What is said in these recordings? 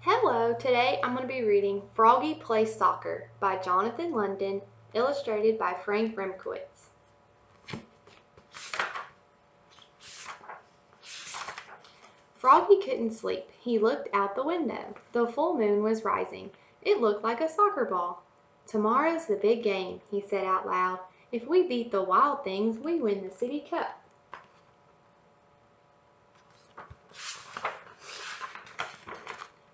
Hello, today I'm going to be reading Froggy Plays Soccer by Jonathan London, illustrated by Frank Remkowitz. Froggy couldn't sleep. He looked out the window. The full moon was rising. It looked like a soccer ball. "Tomorrow's the big game," he said out loud. "If we beat the Wild Things, we win the City Cup."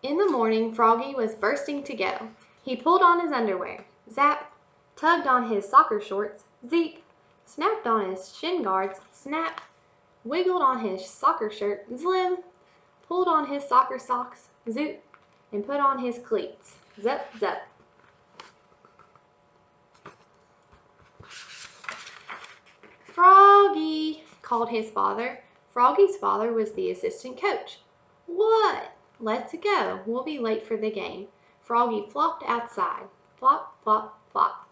In the morning, Froggy was bursting to go. He pulled on his underwear, zap, tugged on his soccer shorts, zeep, snapped on his shin guards, snap, wiggled on his soccer shirt, zlim, pulled on his soccer socks, zoop, and put on his cleats, zup, zup. "Froggy," called his father. Froggy's father was the assistant coach. "What?" "Let's go. We'll be late for the game." Froggy flopped outside. Flop, flop, flop.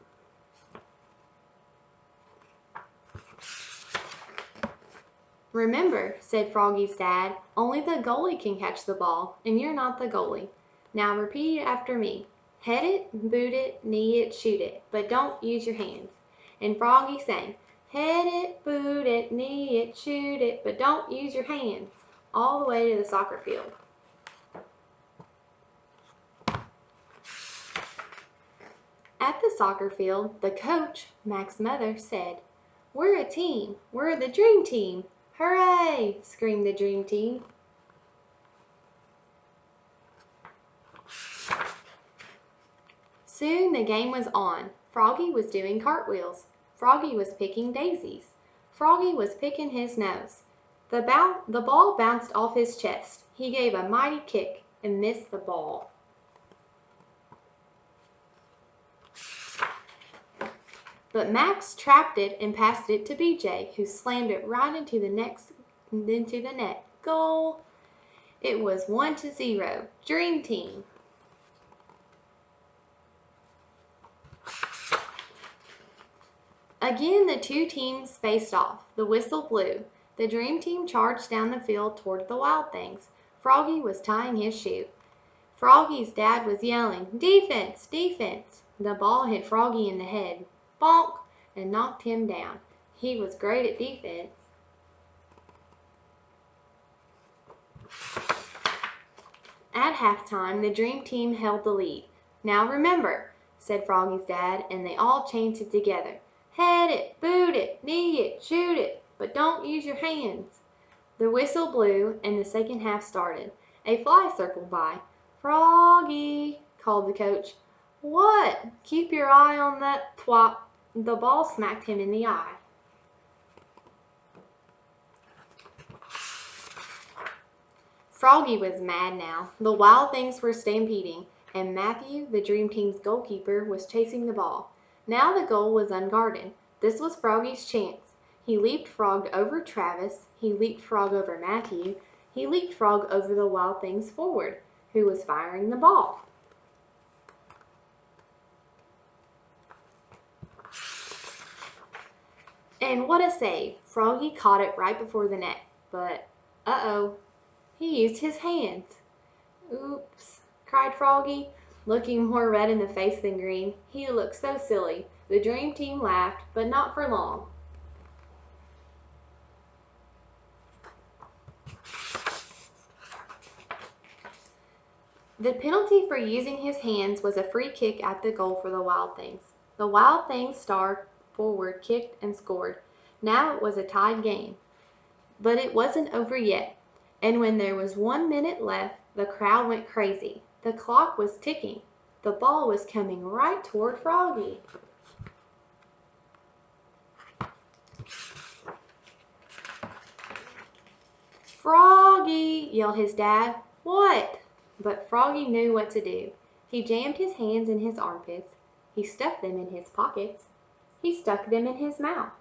"Remember," said Froggy's dad, "only the goalie can catch the ball, and you're not the goalie. Now repeat after me. Head it, boot it, knee it, shoot it, but don't use your hands." And Froggy sang, "Head it, boot it, knee it, shoot it, but don't use your hands," all the way to the soccer field. At the soccer field, the coach, Mac's mother, said, "We're a team. We're the Dream Team." "Hooray!" screamed the Dream Team. Soon the game was on. Froggy was doing cartwheels. Froggy was picking daisies. Froggy was picking his nose. The ball bounced off his chest. He gave a mighty kick and missed the ball. But Max trapped it and passed it to BJ, who slammed it right into the net. Goal! It was 1-0. Dream Team. Again the two teams faced off. The whistle blew. The Dream Team charged down the field toward the Wild Things. Froggy was tying his shoe. Froggy's dad was yelling, "Defense! Defense!" The ball hit Froggy in the head. Bonk! And knocked him down. He was great at defense. At halftime, the Dream Team held the lead. "Now remember," said Froggy's dad, and they all chanted together. "Head it, boot it, knee it, shoot it, but don't use your hands." The whistle blew, and the second half started. A fly circled by. "Froggy," called the coach. "What?" "Keep your eye on that twop." The ball smacked him in the eye. Froggy was mad now. The Wild Things were stampeding, and Matthew, the Dream Team's goalkeeper, was chasing the ball. Now the goal was unguarded. This was Froggy's chance. He leapfrogged over Travis. He leapfrogged over Matthew. He leapfrogged over the Wild Thing's forward, who was firing the ball. And what a save! Froggy caught it right before the net, but, uh-oh, he used his hands. "Oops," cried Froggy, looking more red in the face than green. He looked so silly. The Dream Team laughed, but not for long. The penalty for using his hands was a free kick at the goal for the Wild Things. The Wild Things star forward kicked and scored. Now it was a tied game. But it wasn't over yet, and when there was 1 minute left, the crowd went crazy. The clock was ticking. The ball was coming right toward Froggy. "Froggy!" yelled his dad. "What?" But Froggy knew what to do. He jammed his hands in his armpits. He stuffed them in his pockets. He stuck them in his mouth.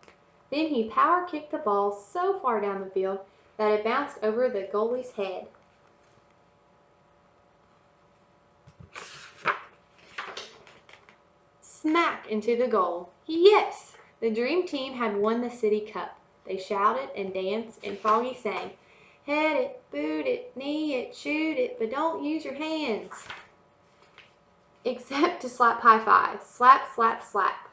Then he power kicked the ball so far down the field that it bounced over the goalie's head. Smack into the goal. Yes! The Dream Team had won the City Cup. They shouted and danced, and Froggy sang, Head it, boot it, knee it, shoot it, but don't use your hands. Except to slap high fives. Slap, slap, slap.